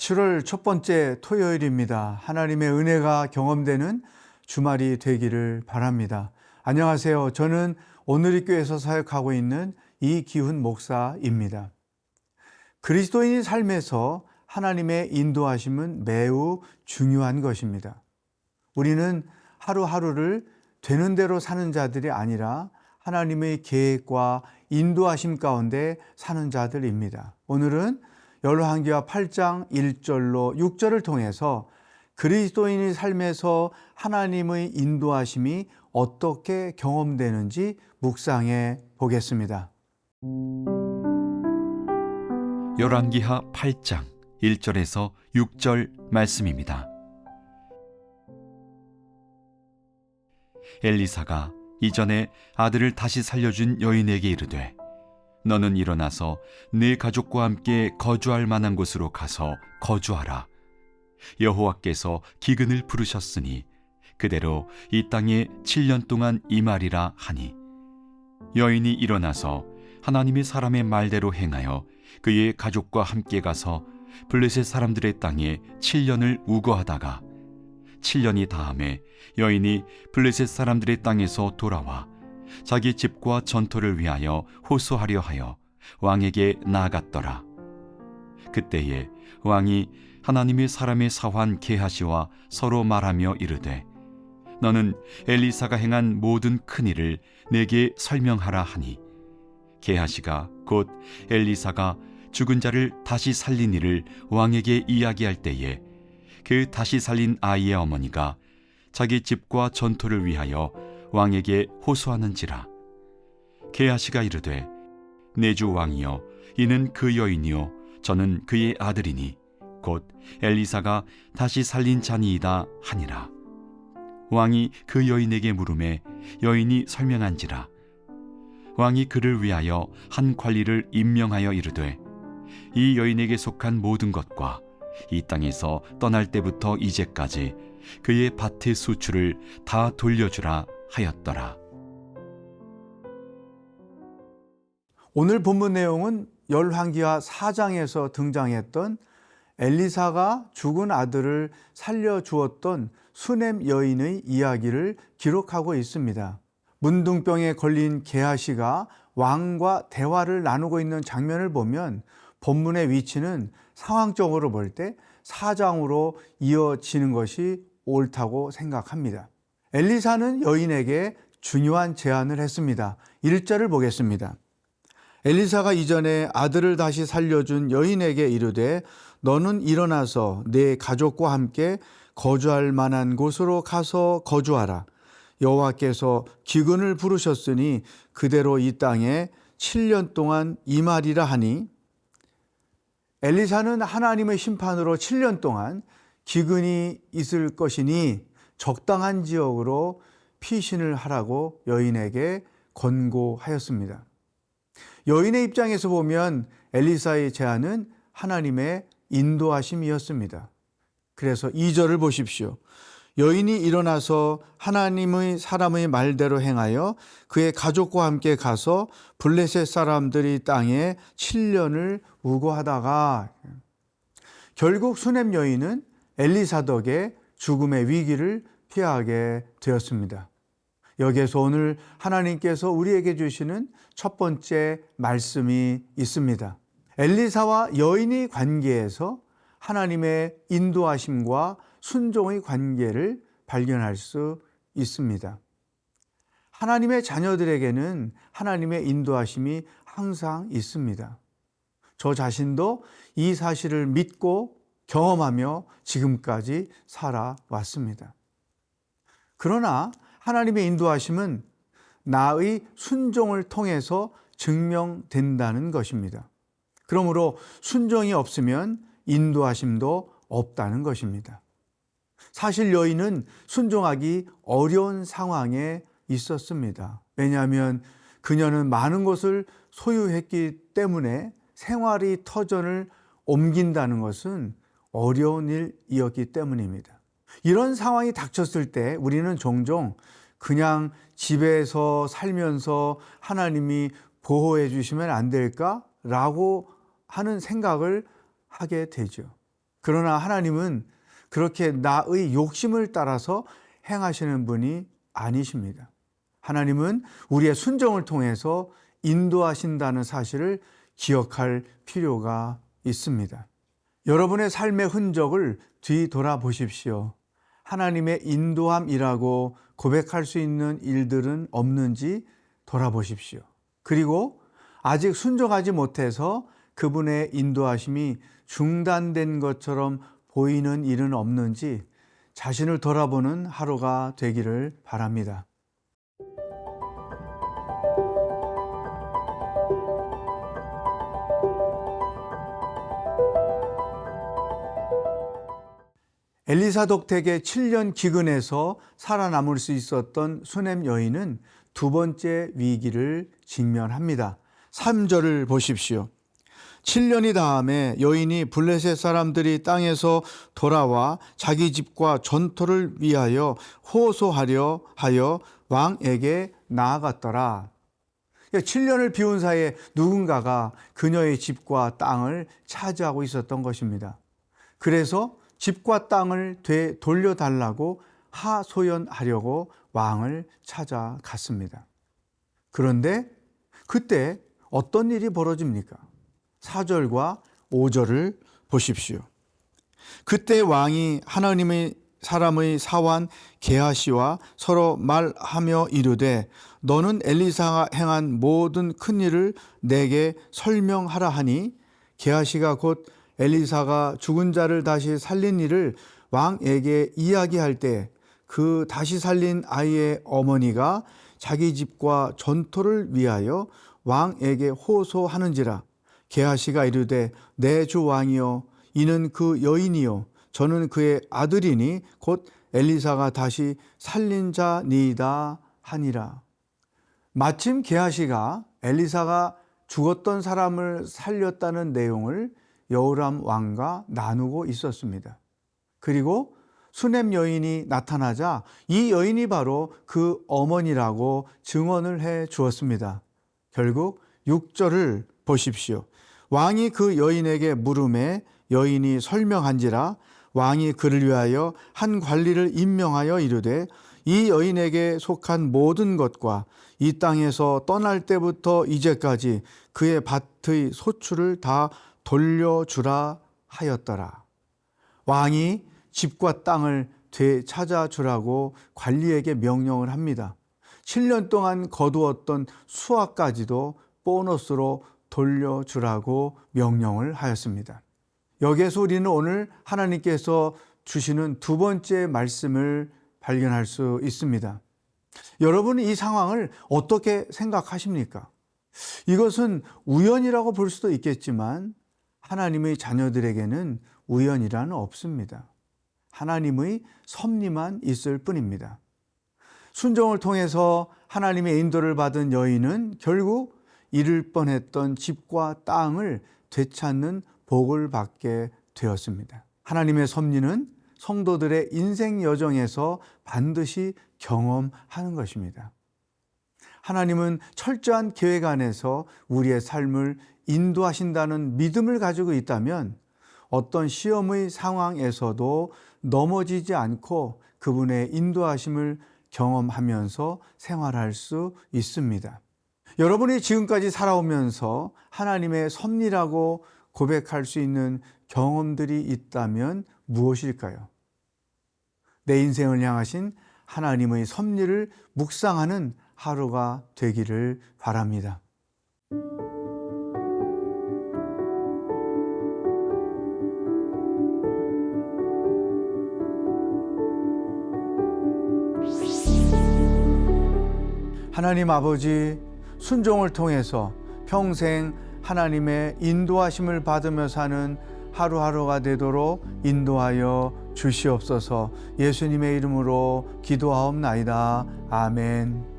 7월 첫 번째 토요일입니다. 하나님의 은혜가 경험되는 주말이 되기를 바랍니다. 안녕하세요. 저는 오늘의 교회에서 사역하고 있는 이기훈 목사입니다. 그리스도인의 삶에서 하나님의 인도하심은 매우 중요한 것입니다. 우리는 하루하루를 되는 대로 사는 자들이 아니라 하나님의 계획과 인도하심 가운데 사는 자들입니다. 오늘은 열왕기하 8장 1절로 6절을 통해서 그리스도인의 삶에서 하나님의 인도하심이 어떻게 경험되는지 묵상해 보겠습니다. 열왕기하 8장 1절에서 6절 말씀입니다. 엘리사가 이전에 아들을 다시 살려준 여인에게 이르되 너는 일어나서 네 가족과 함께 거주할 만한 곳으로 가서 거주하라. 여호와께서 기근을 부르셨으니 그대로 이 땅에 7년 동안 임하리라 하니 여인이 일어나서 하나님의 사람의 말대로 행하여 그의 가족과 함께 가서 블레셋 사람들의 땅에 7년을 우거하다가 7년이 다음에 여인이 블레셋 사람들의 땅에서 돌아와 자기 집과 전토를 위하여 호소하려 하여 왕에게 나아갔더라. 그때에 왕이 하나님의 사람의 사환 게하시와 서로 말하며 이르되 너는 엘리사가 행한 모든 큰일을 내게 설명하라 하니 게하시가 곧 엘리사가 죽은 자를 다시 살린 일을 왕에게 이야기할 때에 그 다시 살린 아이의 어머니가 자기 집과 전토를 위하여 왕에게 호소하는지라. 게하시가 이르되 내 주 왕이여 이는 그 여인이요 저는 그의 아들이니 곧 엘리사가 다시 살린 자니이다 하니라. 왕이 그 여인에게 물으매 여인이 설명한지라. 왕이 그를 위하여 한 관리를 임명하여 이르되 이 여인에게 속한 모든 것과 이 땅에서 떠날 때부터 이제까지 그의 밭의 수출을 다 돌려주라 하였더라. 오늘 본문 내용은 열왕기하 4장에서 등장했던 엘리사가 죽은 아들을 살려주었던 수넴 여인의 이야기를 기록하고 있습니다. 문둥병에 걸린 게하시가 왕과 대화를 나누고 있는 장면을 보면 본문의 위치는 상황적으로 볼 때 4장으로 이어지는 것이 옳다고 생각합니다. 엘리사는 여인에게 중요한 제안을 했습니다. 1절을 보겠습니다. 엘리사가 이전에 아들을 다시 살려준 여인에게 이르되 너는 일어나서 네 가족과 함께 거주할 만한 곳으로 가서 거주하라. 여호와께서 기근을 부르셨으니 그대로 이 땅에 7년 동안 임하리라 하니 엘리사는 하나님의 심판으로 7년 동안 기근이 있을 것이니 적당한 지역으로 피신을 하라고 여인에게 권고하였습니다. 여인의 입장에서 보면 엘리사의 제안은 하나님의 인도하심이었습니다. 그래서 2절을 보십시오. 여인이 일어나서 하나님의 사람의 말대로 행하여 그의 가족과 함께 가서 블레셋 사람들이 땅에 7년을 우거하다가 결국 수넴 여인은 엘리사 덕에 죽음의 위기를 피하게 되었습니다. 여기에서 오늘 하나님께서 우리에게 주시는 첫 번째 말씀이 있습니다. 엘리사와 여인의 관계에서 하나님의 인도하심과 순종의 관계를 발견할 수 있습니다. 하나님의 자녀들에게는 하나님의 인도하심이 항상 있습니다. 저 자신도 이 사실을 믿고 경험하며 지금까지 살아왔습니다. 그러나 하나님의 인도하심은 나의 순종을 통해서 증명된다는 것입니다. 그러므로 순종이 없으면 인도하심도 없다는 것입니다. 사실 여인은 순종하기 어려운 상황에 있었습니다. 왜냐하면 그녀는 많은 것을 소유했기 때문에 생활의 터전을 옮긴다는 것은 어려운 일이었기 때문입니다. 이런 상황이 닥쳤을 때 우리는 종종 그냥 집에서 살면서 하나님이 보호해 주시면 안 될까라고 하는 생각을 하게 되죠. 그러나 하나님은 그렇게 나의 욕심을 따라서 행하시는 분이 아니십니다. 하나님은 우리의 순종을 통해서 인도하신다는 사실을 기억할 필요가 있습니다. 여러분의 삶의 흔적을 뒤돌아보십시오. 하나님의 인도함이라고 고백할 수 있는 일들은 없는지 돌아보십시오. 그리고 아직 순종하지 못해서 그분의 인도하심이 중단된 것처럼 보이는 일은 없는지 자신을 돌아보는 하루가 되기를 바랍니다. 엘리사 덕택의 7년 기근에서 살아남을 수 있었던 수넴 여인은 두 번째 위기를 직면합니다. 3절을 보십시오. 7년이 다음에 여인이 블레셋 사람들이 땅에서 돌아와 자기 집과 전토를 위하여 호소하려 하여 왕에게 나아갔더라. 7년을 비운 사이에 누군가가 그녀의 집과 땅을 차지하고 있었던 것입니다. 그래서 집과 땅을 되돌려달라고 하소연하려고 왕을 찾아갔습니다. 그런데 그때 어떤 일이 벌어집니까? 4절과 5절을 보십시오. 그때 왕이 하나님의 사람의 사환 게하시와 서로 말하며 이르되 너는 엘리사가 행한 모든 큰 일을 내게 설명하라 하니 게하시가 곧 엘리사가 죽은 자를 다시 살린 일을 왕에게 이야기할 때 그 다시 살린 아이의 어머니가 자기 집과 전토를 위하여 왕에게 호소하는지라. 게하시가 이르되 내 주 왕이여 이는 그 여인이요 저는 그의 아들이니 곧 엘리사가 다시 살린 자니이다 하니라. 마침 게하시가 엘리사가 죽었던 사람을 살렸다는 내용을 여호람 왕과 나누고 있었습니다. 그리고 수넴 여인이 나타나자 이 여인이 바로 그 어머니라고 증언을 해 주었습니다. 결국 6절을 보십시오. 왕이 그 여인에게 물음에 여인이 설명한지라. 왕이 그를 위하여 한 관리를 임명하여 이르되 이 여인에게 속한 모든 것과 이 땅에서 떠날 때부터 이제까지 그의 밭의 소출을 다 돌려주라 하였더라. 왕이 집과 땅을 되찾아주라고 관리에게 명령을 합니다. 7년 동안 거두었던 수확까지도 보너스로 돌려주라고 명령을 하였습니다. 여기에서 우리는 오늘 하나님께서 주시는 두 번째 말씀을 발견할 수 있습니다. 여러분은 이 상황을 어떻게 생각하십니까? 이것은 우연이라고 볼 수도 있겠지만 하나님의 자녀들에게는 우연이란 없습니다. 하나님의 섭리만 있을 뿐입니다. 순종을 통해서 하나님의 인도를 받은 여인은 결국 잃을 뻔했던 집과 땅을 되찾는 복을 받게 되었습니다. 하나님의 섭리는 성도들의 인생 여정에서 반드시 경험하는 것입니다. 하나님은 철저한 계획 안에서 우리의 삶을 인도하신다는 믿음을 가지고 있다면 어떤 시험의 상황에서도 넘어지지 않고 그분의 인도하심을 경험하면서 생활할 수 있습니다. 여러분이 지금까지 살아오면서 하나님의 섭리라고 고백할 수 있는 경험들이 있다면 무엇일까요? 내 인생을 향하신 하나님의 섭리를 묵상하는 하루가 되기를 바랍니다. 하나님 아버지, 순종을 통해서 평생 하나님의 인도하심을 받으며 사는 하루하루가 되도록 인도하여 주시옵소서. 예수님의 이름으로 기도하옵나이다. 아멘.